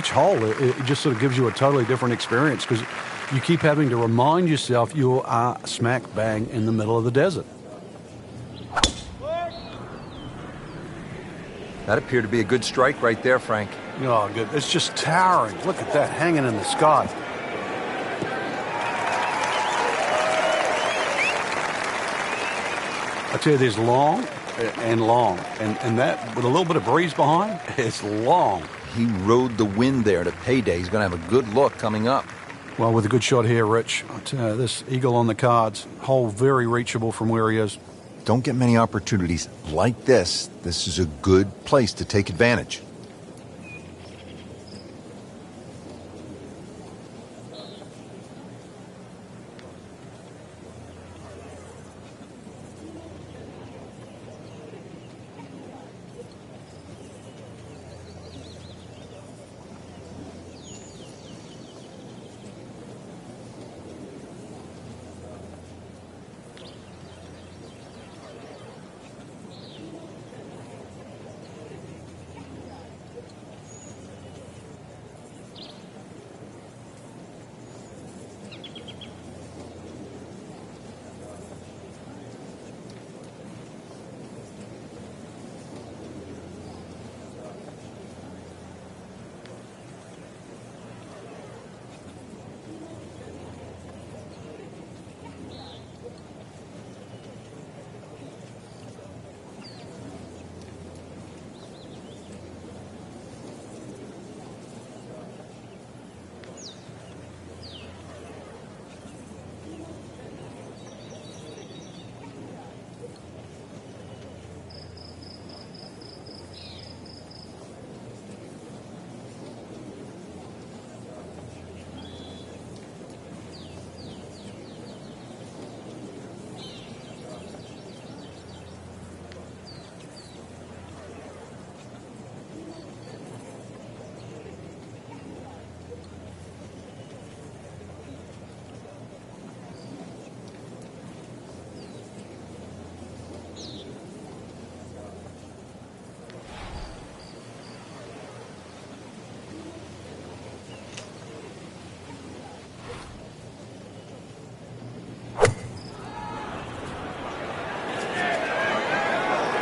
each hole, it just sort of gives you a totally different experience because you keep having to remind yourself you are smack bang in the middle of the desert. That appeared to be a good strike right there, Frank. Oh, good. It's just towering. Look at that hanging in the sky. I tell you, there's long and long. And that, with a little bit of breeze behind, it's long. He rode the wind there to payday. He's going to have a good look coming up. Well, with a good shot here, Rich, I tell you, this eagle on the cards, hole very reachable from where he is. Don't get many opportunities like this. This is a good place to take advantage.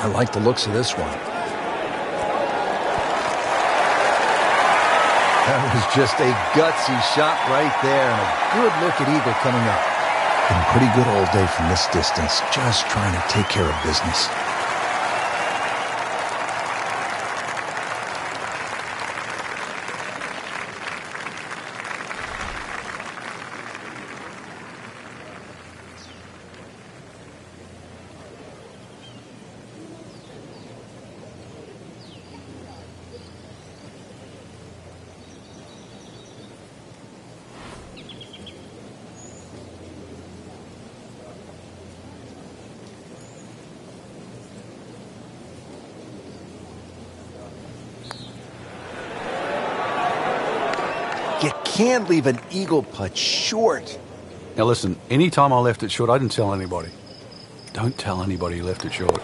I like the looks of this one. That was just a gutsy shot right there, and a good look at eagle coming up. Been pretty good all day from this distance, just trying to take care of business. You can't leave an eagle putt short. Now listen, anytime I left it short, I didn't tell anybody. Don't tell anybody you left it short.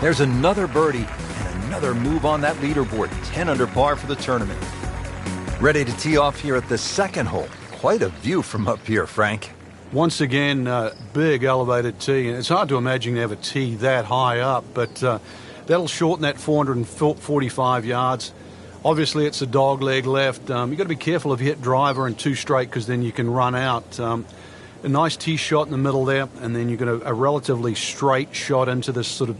There's another birdie and another move on that leaderboard. 10 under par for the tournament. Ready to tee off here at the second hole. Quite a view from up here, Frank. Once again, big elevated tee. And it's hard to imagine you have a tee that high up, but that'll shorten that 445 yards. Obviously, it's a dog leg left. You've got to be careful if you hit driver and two straight because then you can run out. A nice tee shot in the middle there, and then you've got a relatively straight shot into this sort of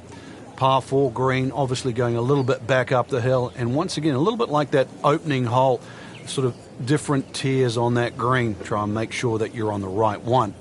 par 4 green, obviously going a little bit back up the hill. And once again, a little bit like that opening hole, sort of different tiers on that green. Try and make sure that you're on the right one.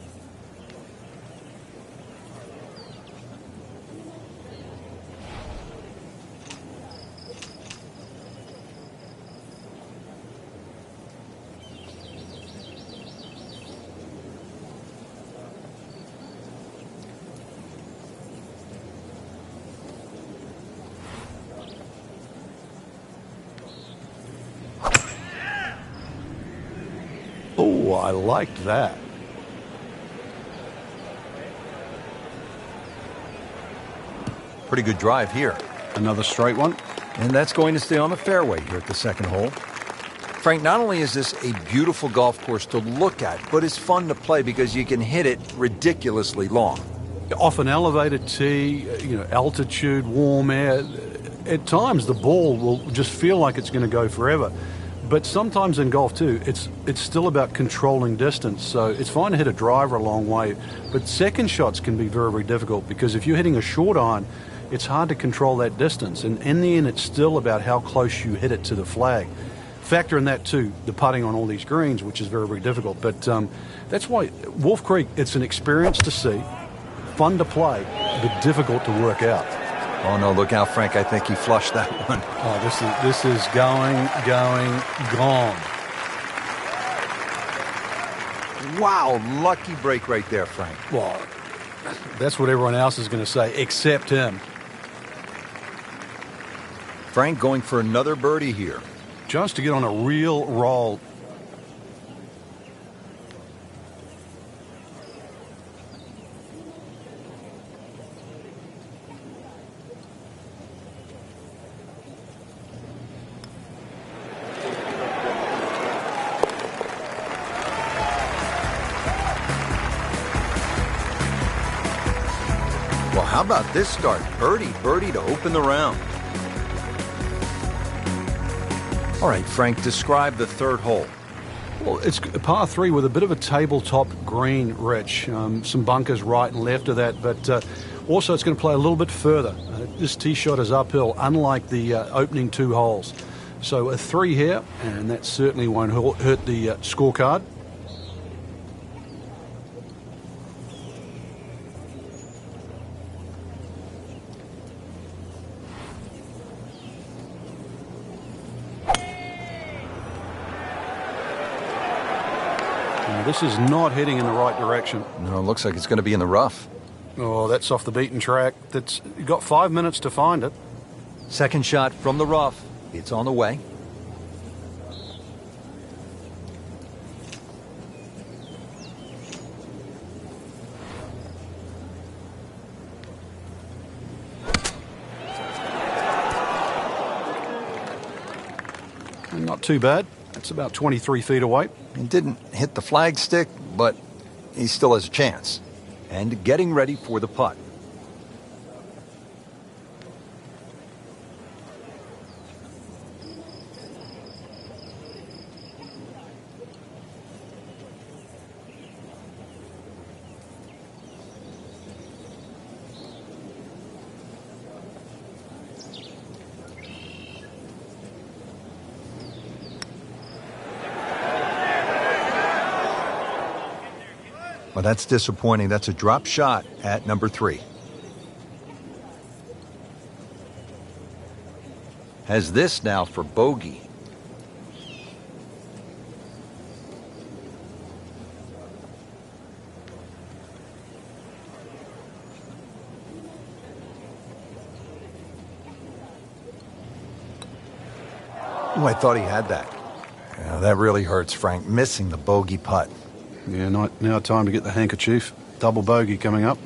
Oh, I liked that. Pretty good drive here. Another straight one. And that's going to stay on the fairway here at the second hole. Frank, not only is this a beautiful golf course to look at, but it's fun to play because you can hit it ridiculously long. Off an elevated tee, altitude, warm air, at times the ball will just feel like it's going to go forever. But sometimes in golf too, it's still about controlling distance. So it's fine to hit a driver a long way, but second shots can be very, very difficult because if you're hitting a short iron, it's hard to control that distance. And in the end, it's still about how close you hit it to the flag. Factor in that too, the putting on all these greens, which is very, very difficult. But that's why Wolf Creek, it's an experience to see, fun to play, but difficult to work out. Oh no, look out, Frank. I think he flushed that one. Oh, this is gone. Wow, lucky break right there, Frank. Well, that's what everyone else is going to say, except him. Frank going for another birdie here. Just to get on a real roll. Well, how about this start? Birdie to open the round. All right, Frank, describe the third hole. Well, it's a par 3 with a bit of a tabletop green, Rich. Some bunkers right and left of that, but also it's going to play a little bit further. This tee shot is uphill, unlike the opening 2 holes. So a 3 here, and that certainly won't hurt the scorecard. This is not heading in the right direction. No, it looks like it's going to be in the rough. Oh, that's off the beaten track. You've got 5 minutes to find it. Second shot from the rough. It's on the way. Not too bad. It's about 23 feet away. He didn't hit the flagstick, but he still has a chance. And getting ready for the putt. Well, that's disappointing. That's a drop shot at number 3. Has this now for bogey. Oh, I thought he had that. Yeah, that really hurts, Frank, missing the bogey putt. Yeah, now time to get the handkerchief. Double bogey coming up.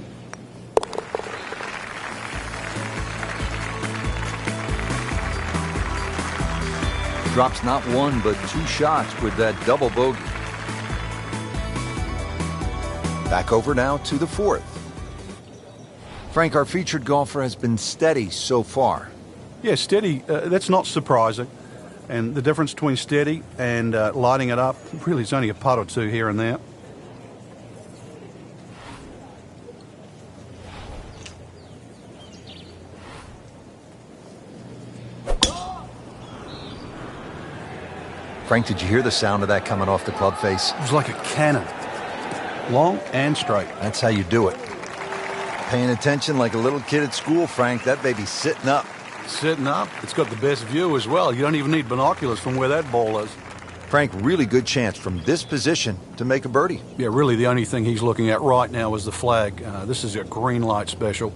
Drops not 1 but 2 shots with that double bogey. Back over now to the 4th. Frank, our featured golfer has been steady so far. Yeah, steady. That's not surprising. And the difference between steady and lighting it up, really it's only a putt or 2 here and there. Frank, did you hear the sound of that coming off the club face? It was like a cannon. Long and straight. That's how you do it. Paying attention like a little kid at school, Frank. That baby's sitting up. Sitting up. It's got the best view as well. You don't even need binoculars from where that ball is. Frank, really good chance from this position to make a birdie. Yeah, really the only thing he's looking at right now is the flag. This is a green light special.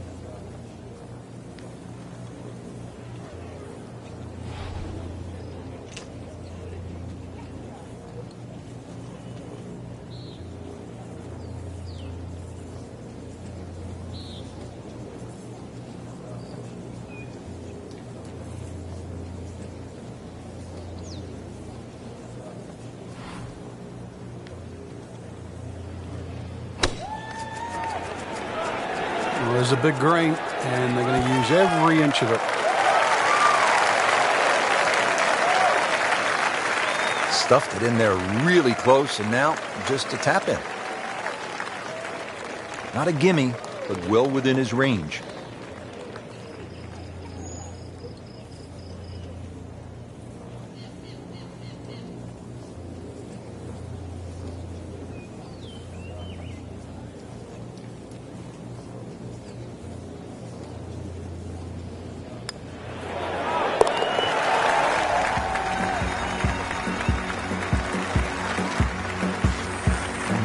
is a big green, and they're going to use every inch of it. Stuffed it in there really close, and now just a tap in. Not a gimme, but well within his range.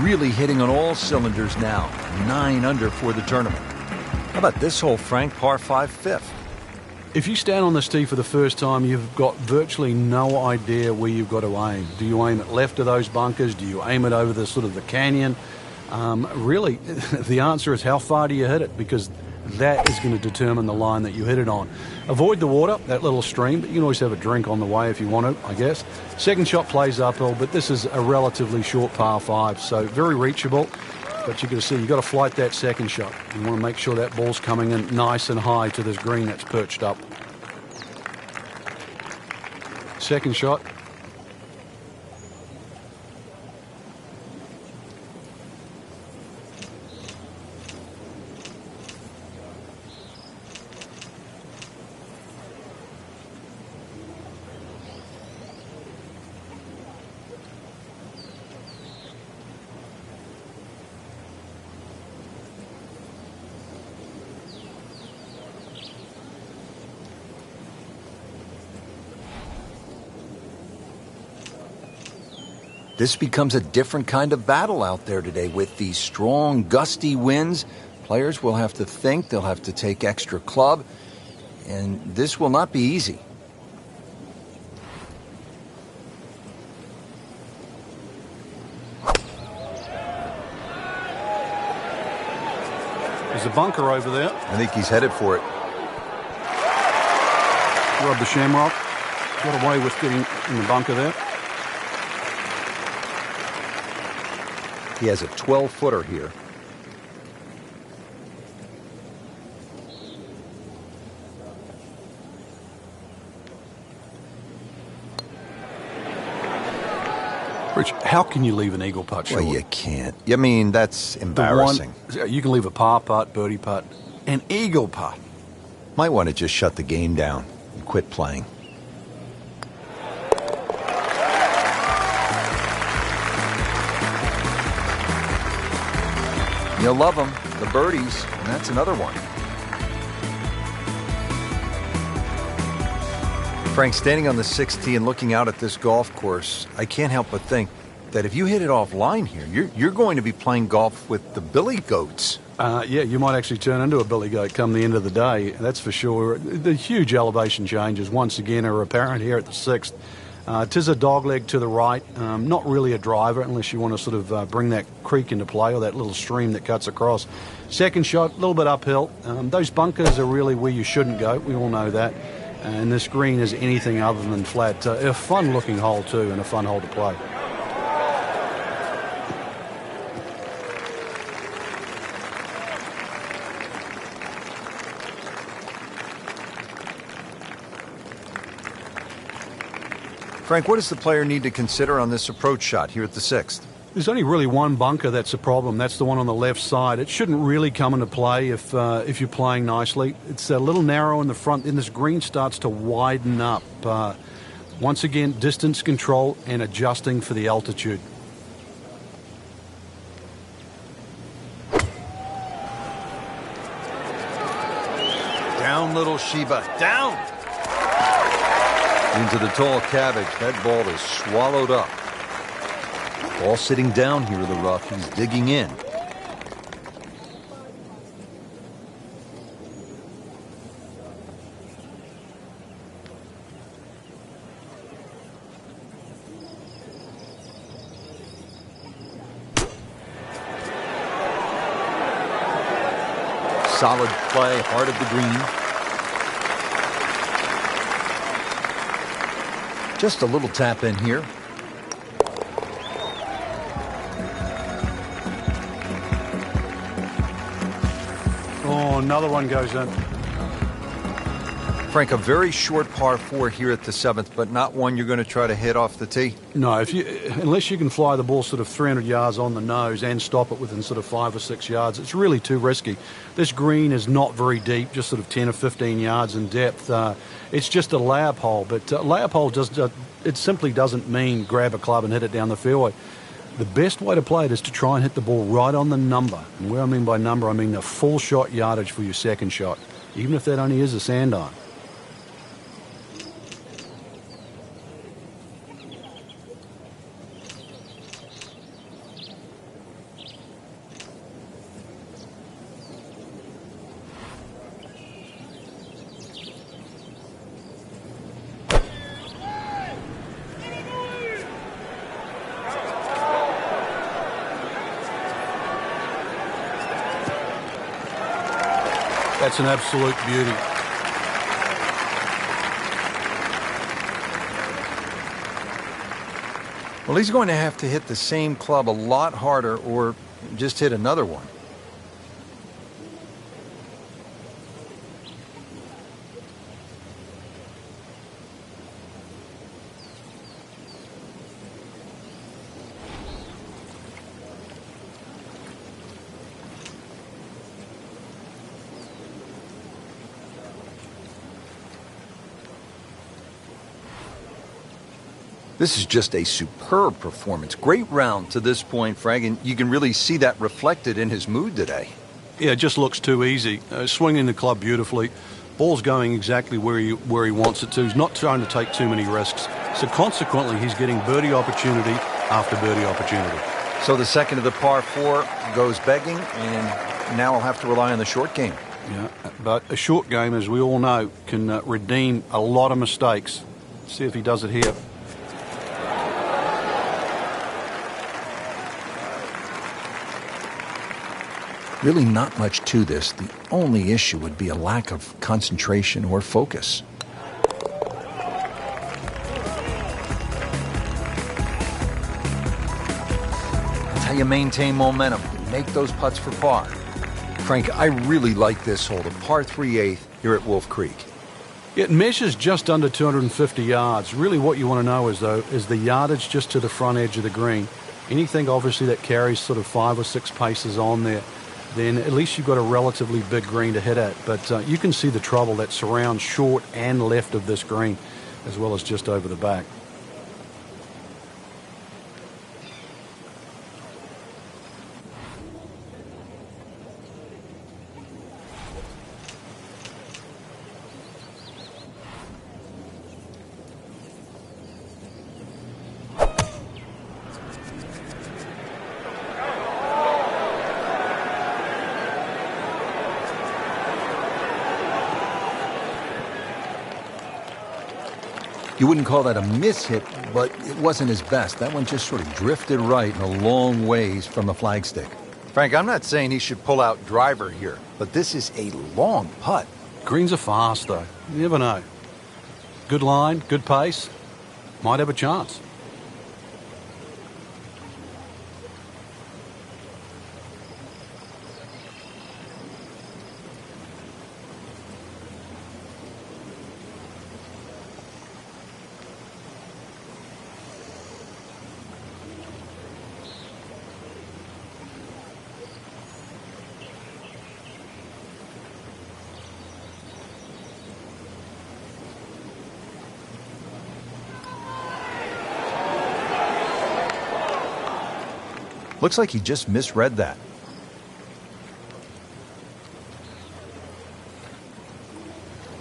Really hitting on all cylinders now. 9 under for the tournament. How about this hole, Frank? Par 5, fifth. If you stand on this tee for the first time, you've got virtually no idea where you've got to aim. Do you aim it left of those bunkers? Do you aim it over the sort of the canyon? Really, the answer is how far do you hit it, because that is going to determine the line that you hit it on. Avoid the water, that little stream, but you can always have a drink on the way if you want to, I guess. Second shot plays uphill, but this is a relatively short par 5, so very reachable. But you've got to see, you've got to flight that second shot. You want to make sure that ball's coming in nice and high to this green that's perched up. Second shot. This becomes a different kind of battle out there today with these strong, gusty winds. Players will have to think, they'll have to take extra club, and this will not be easy. There's a bunker over there. I think he's headed for it. Rub the shamrock. Got away with getting in the bunker there. He has a 12-footer here. Rich, how can you leave an eagle putt short? Well, you can't. I mean, that's embarrassing. You can leave a par putt, birdie putt, an eagle putt. Might want to just shut the game down and quit playing. You'll love them, the birdies, and that's another one. Frank, standing on the 6th tee and looking out at this golf course, I can't help but think that if you hit it offline here, you're going to be playing golf with the billy goats. Yeah, you might actually turn into a billy goat come the end of the day, that's for sure. The huge elevation changes, once again, are apparent here at the 6th. 'Tis a dogleg to the right, not really a driver unless you want to sort of bring that creek into play or that little stream that cuts across. Second shot, a little bit uphill. Those bunkers are really where you shouldn't go. We all know that. And this green is anything other than flat. A fun-looking hole, too, and a fun hole to play. Frank, what does the player need to consider on this approach shot here at the 6th? There's only really one bunker that's a problem. That's the one on the left side. It shouldn't really come into play if you're playing nicely. It's a little narrow in the front, and this green starts to widen up. Once again, distance control and adjusting for the altitude. Down, little Sheba, down! Into the tall cabbage. That ball is swallowed up. Ball sitting down here in the rough. He's digging in. Solid play, heart of the green. Just a little tap in here. Oh, Oh, another one goes in. Frank, a very short par 4 here at the 7th, but not one you're going to try to hit off the tee? No, unless you can fly the ball sort of 300 yards on the nose and stop it within sort of 5 or 6 yards, it's really too risky. This green is not very deep, just sort of 10 or 15 yards in depth. It's just a layup hole, but layup hole it simply doesn't mean grab a club and hit it down the fairway. The best way to play it is to try and hit the ball right on the number. And where I mean by number, I mean the full shot yardage for your second shot, even if that only is a sand iron. That's an absolute beauty. Well, he's going to have to hit the same club a lot harder or just hit another one. This is just a superb performance. Great round to this point, Frank, and you can really see that reflected in his mood today. Yeah, it just looks too easy. Swinging the club beautifully. Ball's going exactly where he wants it to. He's not trying to take too many risks. So consequently, he's getting birdie opportunity after birdie opportunity. So the second of the par 4 goes begging, and now I'll have to rely on the short game. Yeah, but a short game, as we all know, can redeem a lot of mistakes. See if he does it here. Really not much to this. The only issue would be a lack of concentration or focus. That's how you maintain momentum. Make those putts for par. Frank, I really like this hole, the par 3/8 here at Wolf Creek. It measures just under 250 yards. Really what you want to know is the yardage just to the front edge of the green. Anything obviously that carries sort of 5 or 6 paces on there, then at least you've got a relatively big green to hit at. But you can see the trouble that surrounds short and left of this green, as well as just over the back. You wouldn't call that a miss-hit, but it wasn't his best. That one just sort of drifted right and a long ways from the flagstick. Frank, I'm not saying he should pull out driver here, but this is a long putt. Greens are fast, though. You never know. Good line, good pace. Might have a chance. Looks like he just misread that.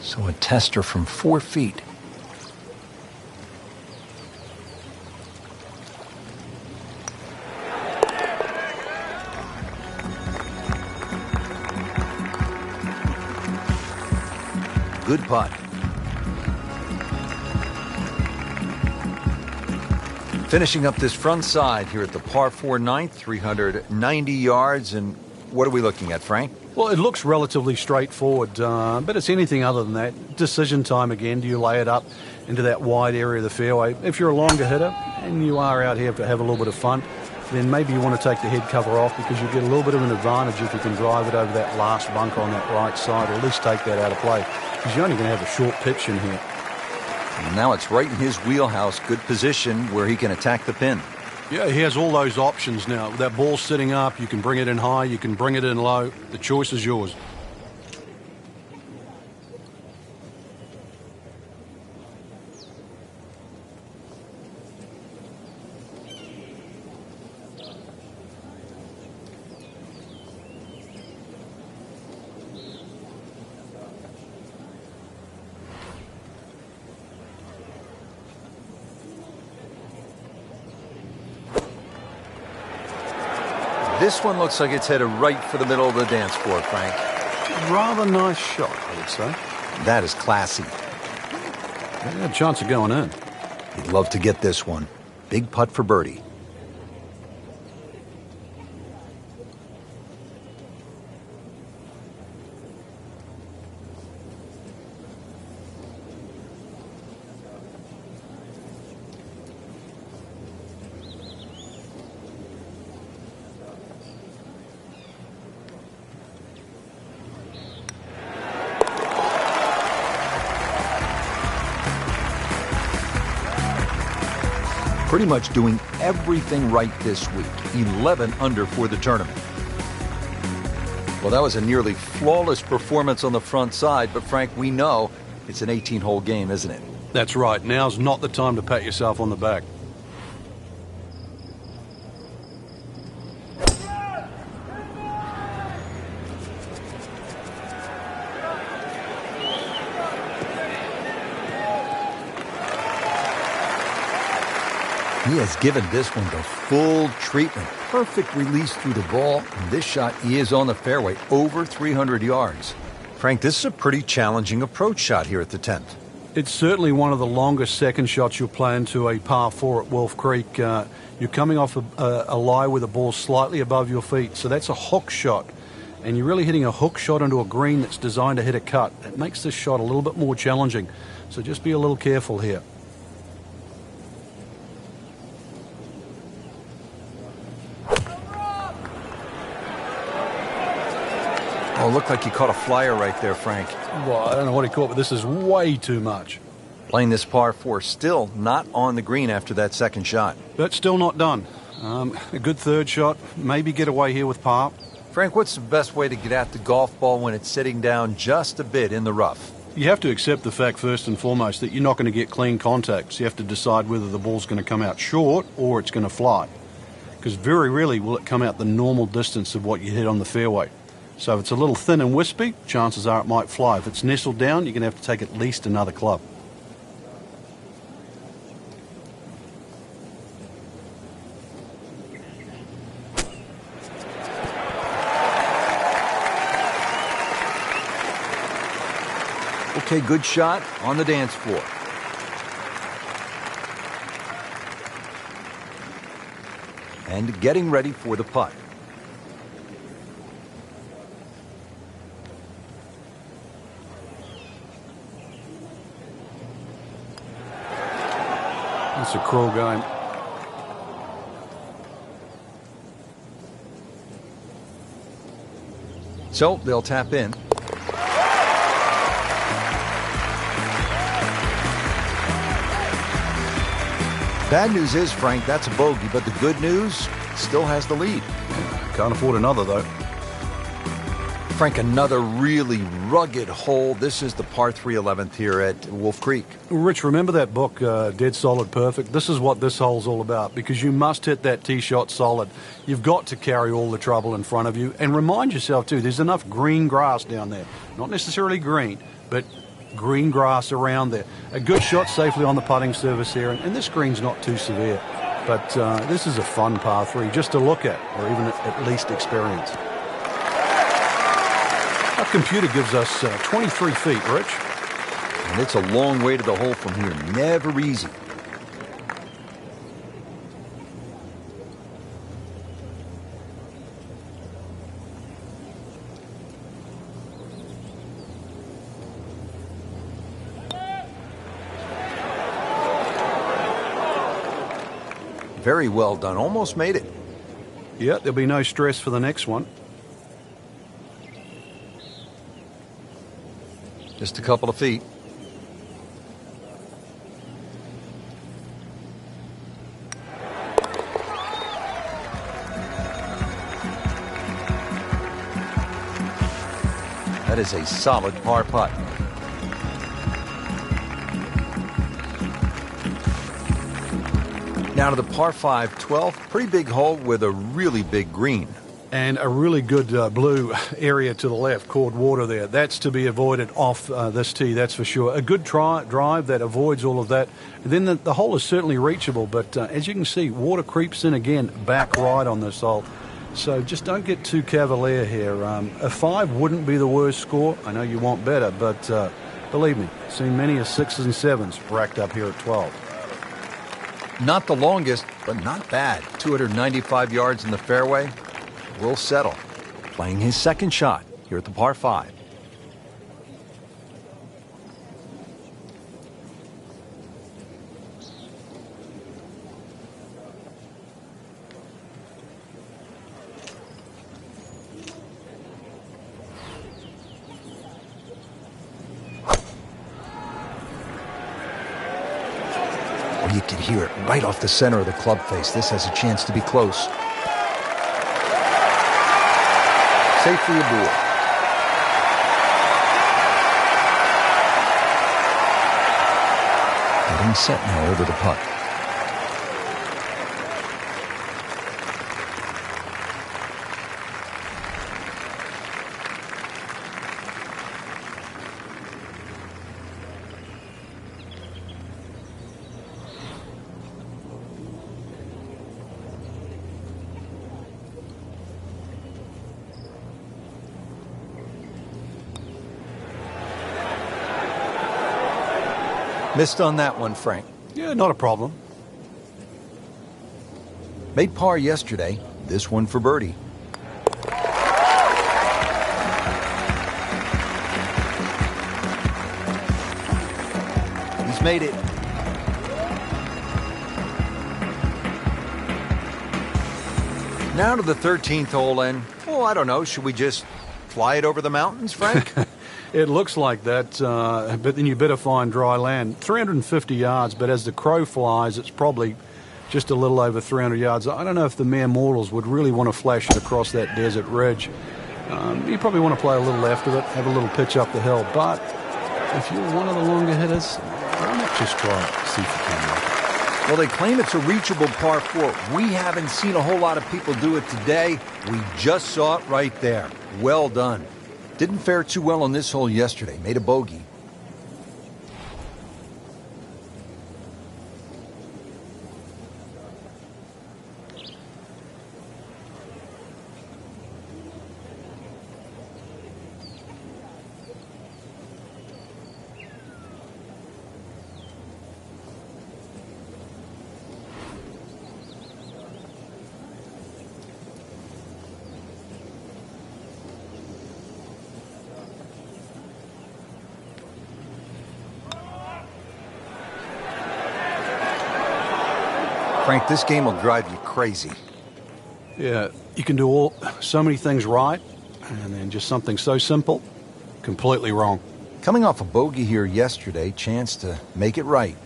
So a tester from 4 feet. Good putt. Finishing up this front side here at the par 4 9th, 390 yards. And what are we looking at, Frank? Well, it looks relatively straightforward, but it's anything other than that. Decision time again. Do you lay it up into that wide area of the fairway? If you're a longer hitter and you are out here to have a little bit of fun, then maybe you want to take the head cover off because you get a little bit of an advantage if you can drive it over that last bunker on that right side, or at least take that out of play, because you're only going to have a short pitch in here. And now it's right in his wheelhouse, good position where he can attack the pin. Yeah, he has all those options now. With that ball sitting up, you can bring it in high, you can bring it in low. The choice is yours. This one looks like it's headed right for the middle of the dance floor, Frank. Rather nice shot, I would say. That is classy. They had a chance of going in. He'd love to get this one. Big putt for birdie. Pretty much doing everything right this week. 11 under for the tournament. Well, that was a nearly flawless performance on the front side, but Frank, we know it's an 18-hole game, isn't it? That's right. Now's not the time to pat yourself on the back. He has given this one the full treatment. Perfect release through the ball. And this shot is on the fairway, over 300 yards. Frank, this is a pretty challenging approach shot here at the 10th. It's certainly one of the longest second shots you'll play into a par 4 at Wolf Creek. You're coming off a lie with a ball slightly above your feet, so that's a hook shot. And you're really hitting a hook shot into a green that's designed to hit a cut. It makes this shot a little bit more challenging, so just be a little careful here. Oh, looked like he caught a flyer right there, Frank. Well, I don't know what he caught, but this is way too much. Playing this par 4, still not on the green after that second shot. But still not done. A good third shot, maybe get away here with par. Frank, what's the best way to get at the golf ball when it's sitting down just a bit in the rough? You have to accept the fact, first and foremost, that you're not going to get clean contact. So you have to decide whether the ball's going to come out short or it's going to fly. Because very rarely will it come out the normal distance of what you hit on the fairway. So if it's a little thin and wispy, chances are it might fly. If it's nestled down, you're going to have to take at least another club. Okay, good shot on the dance floor. And getting ready for the putt. It's a cruel game. So they'll tap in. Bad news is, Frank, that's a bogey, but the good news, still has the lead. Can't afford another, though. Frank, another really rugged hole. This is the par 3 11th here at Wolf Creek. Rich, remember that book, Dead Solid Perfect? This is what this hole's all about, because you must hit that tee shot solid. You've got to carry all the trouble in front of you. And remind yourself, too, there's enough green grass down there. Not necessarily green, but green grass around there. A good shot safely on the putting surface here, and this green's not too severe. But this is a fun par 3 just to look at, or even at least experience. Our computer gives us 23 feet, Rich. And it's a long way to the hole from here. Never easy. Very well done. Almost made it. Yeah, there'll be no stress for the next one. Just a couple of feet. That is a solid par putt. Now to the par 5, 12. Pretty big hole with a really big green. And a really good blue area to the left, called water there. That's to be avoided off this tee, that's for sure. A good drive that avoids all of that. And then the hole is certainly reachable, but as you can see, water creeps in again, back right on this hole. So just don't get too cavalier here. A 5 wouldn't be the worst score. I know you want better, but believe me, seen many as 6s and 7s racked up here at 12. Not the longest, but not bad. 295 yards in the fairway. Will settle. Playing his second shot here at the par 5. You can hear it right off the center of the club face. This has a chance to be close. Safely aboard. Getting set now over the putt. Missed on that one, Frank. Yeah, not a problem. Made par yesterday. This one for birdie. He's made it. Now to the 13th hole, and, I don't know, should we just fly it over the mountains, Frank? It looks like that, but then you better find dry land. 350 yards, but as the crow flies, it's probably just a little over 300 yards. I don't know if the mere mortals would really want to flash it across that desert ridge. You probably want to play a little left of it, have a little pitch up the hill, but if you're one of the longer hitters, why not just try it, see if you can make it. Well, they claim it's a reachable par 4. We haven't seen a whole lot of people do it today. We just saw it right there. Well done. Didn't fare too well on this hole yesterday. Made a bogey. Frank, this game will drive you crazy. Yeah, you can do so many things right, and then just something so simple, completely wrong. Coming off a bogey here yesterday, chance to make it right.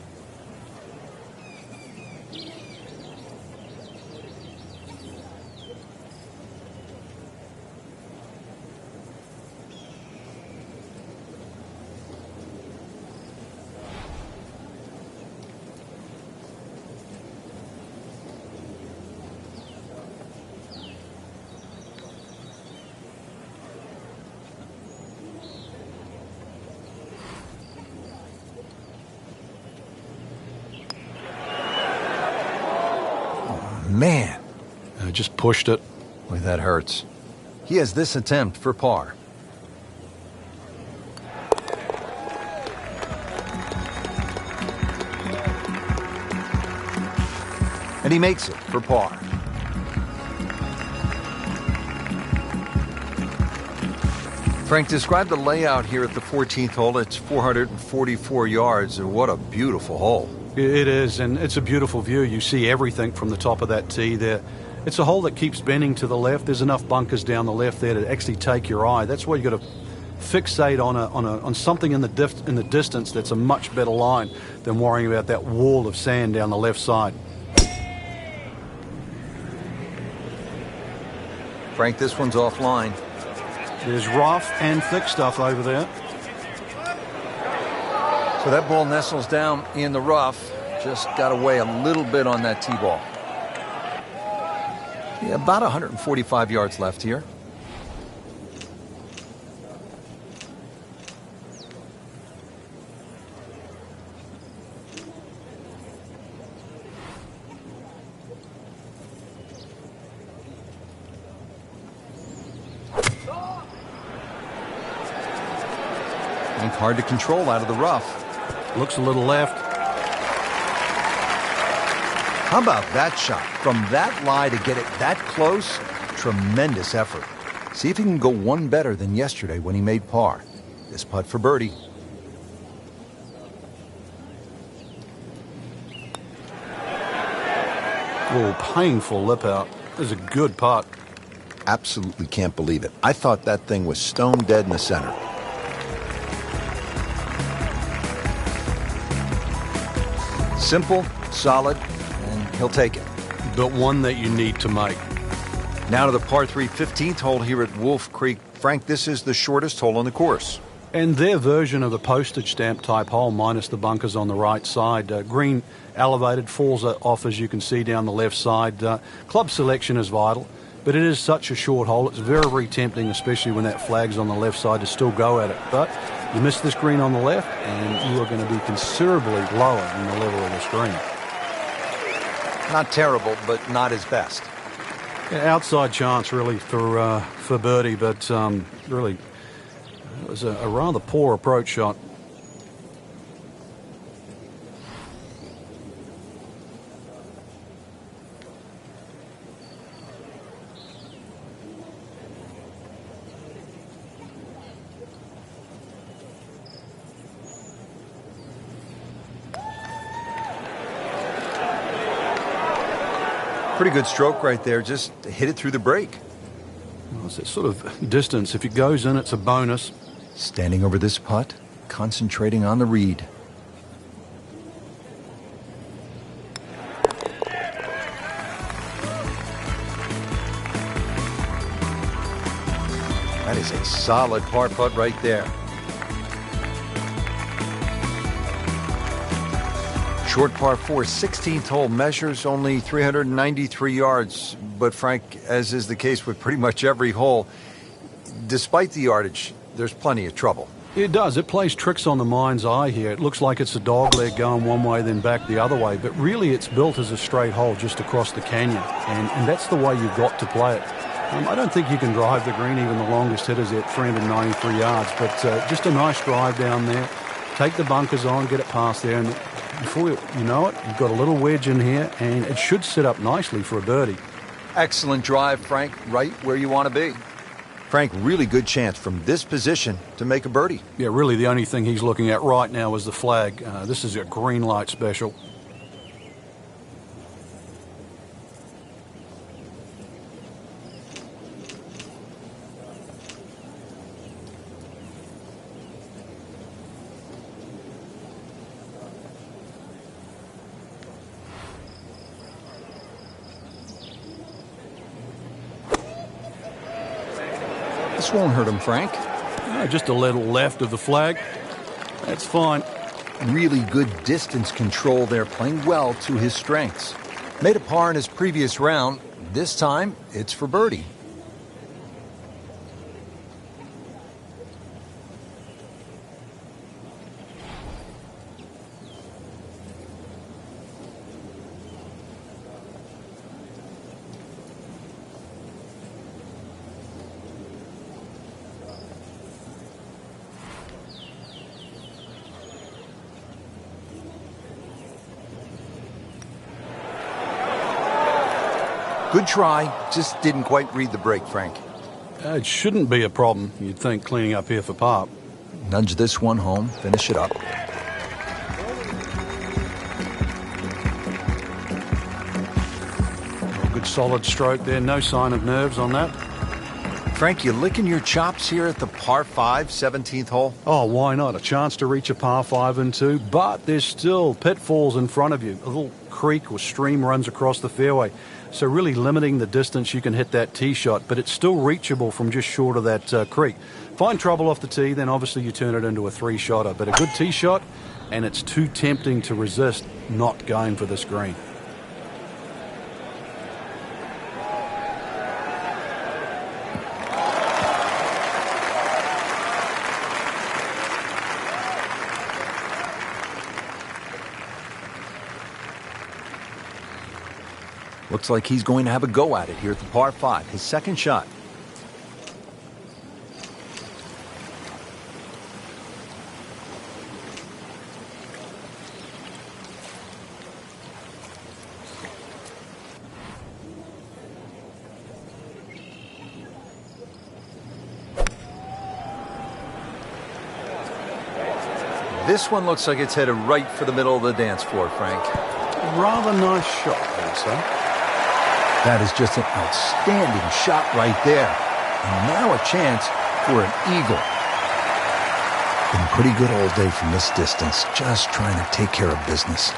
Man. I just pushed it. Boy, that hurts. He has this attempt for par. And he makes it for par. Frank, describe the layout here at the 14th hole. It's 444 yards, and what a beautiful hole. It is, and it's a beautiful view. You see everything from the top of that tee there. It's a hole that keeps bending to the left. There's enough bunkers down the left there to actually take your eye. That's why you've got to fixate on something in the distance that's a much better line than worrying about that wall of sand down the left side. Frank, this one's offline. There's rough and thick stuff over there. So that ball nestles down in the rough. Just got away a little bit on that tee ball. Yeah, about 145 yards left here. And hard to control out of the rough. Looks a little left. How about that shot? From that lie to get it that close, tremendous effort. See if he can go one better than yesterday when he made par. This putt for birdie. Oh, painful lip out. This is a good putt. Absolutely can't believe it. I thought that thing was stone dead in the center. Simple, solid, and he'll take it. But one that you need to make. Now to the par 3 15th hole here at Wolf Creek. Frank, this is the shortest hole on the course. And their version of the postage stamp type hole, minus the bunkers on the right side. Green elevated, falls off as you can see down the left side. Club selection is vital, but it is such a short hole. It's very, very tempting, especially when that flag's on the left side, to still go at it. But you miss this green on the left, and you are going to be considerably lower than the level of this green. Not terrible, but not his best. Yeah, outside chance, really, for birdie, but really, it was a rather poor approach shot. Pretty good stroke right there. Just hit it through the break. Well, it's that sort of distance. If it goes in, it's a bonus. Standing over this putt, concentrating on the read. That is a solid par putt right there. Short par 4, 16th hole, measures only 393 yards. But Frank, as is the case with pretty much every hole, despite the yardage, there's plenty of trouble. It does. It plays tricks on the mind's eye here. It looks like it's a dog leg going one way, then back the other way. But really, it's built as a straight hole just across the canyon. And that's the way you've got to play it. I don't think you can drive the green. Even the longest hitters at 393 yards. But just a nice drive down there. Take the bunkers on, get it past there. And before you know it, you've got a little wedge in here. And it should sit up nicely for a birdie. Excellent drive, Frank. Right where you want to be. Frank, really good chance from this position to make a birdie. Yeah, really the only thing he's looking at right now is the flag. This is a green light special. This won't hurt him, Frank. Just a little left of the flag. That's fine. Really good distance control there, playing well to his strengths. Made a par in his previous round. This time, it's for birdie. Good try, just didn't quite read the break, Frank. It shouldn't be a problem, you'd think, cleaning up here for par. Nudge this one home, finish it up. good solid stroke there. No sign of nerves on that. Frank, you licking your chops here at the par 5, 17th hole? Oh, why not? A chance to reach a par 5 and 2, but there's still pitfalls in front of you. A little creek or stream runs across the fairway, so really limiting the distance you can hit that tee shot, but it's still reachable from just short of that creek. Find trouble off the tee, then obviously you turn it into a 3-shotter, but a good tee shot, and it's too tempting to resist not going for this green. Looks like he's going to have a go at it here at the par 5, his second shot. This one looks like it's headed right for the middle of the dance floor, Frank. Rather nice shot, I'd say. That is just an outstanding shot right there. And now a chance for an eagle. Been pretty good all day from this distance, just trying to take care of business.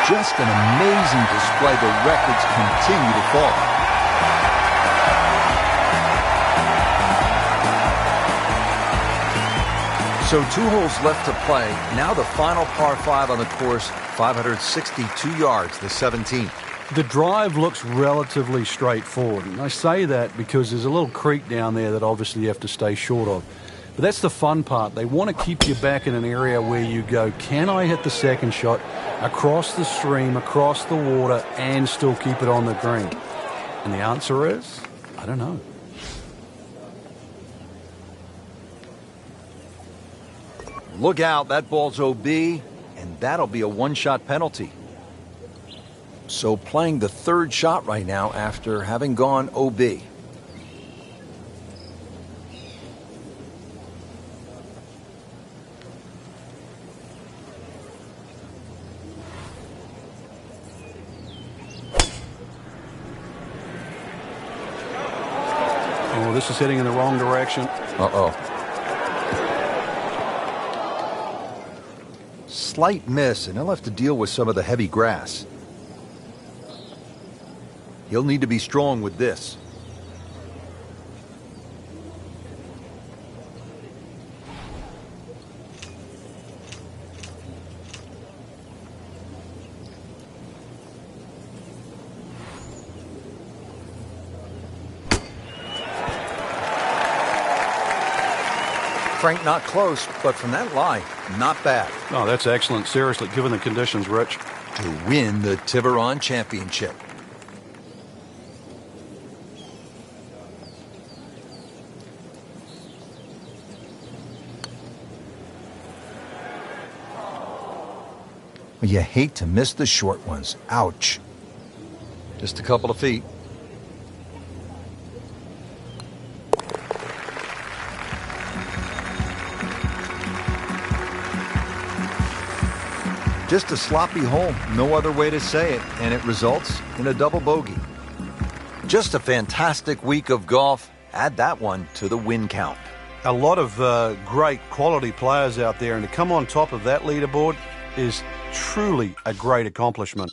Just an amazing display. The records continue to fall. So 2 holes left to play. Now the final par 5 on the course, 562 yards, the 17th. The drive looks relatively straightforward, and I say that because there's a little creek down there that obviously you have to stay short of. But that's the fun part. They want to keep you back in an area where you go, can I hit the second shot across the stream, across the water, and still keep it on the green? And the answer is, I don't know. Look out, that ball's OB, and that'll be a 1-shot penalty. So playing the 3rd shot right now after having gone OB. Oh, this is heading in the wrong direction. Uh-oh. Slight miss, and he'll have to deal with some of the heavy grass. He'll need to be strong with this. Frank, not close, but from that lie, not bad. Oh, that's excellent. Seriously, given the conditions, Rich. To win the Tiburon Championship. You hate to miss the short ones. Ouch. Just a couple of feet. Just a sloppy hole, no other way to say it, and it results in a double bogey. Just a fantastic week of golf. Add that one to the win count. A lot of great quality players out there, and to come on top of that leaderboard is truly a great accomplishment.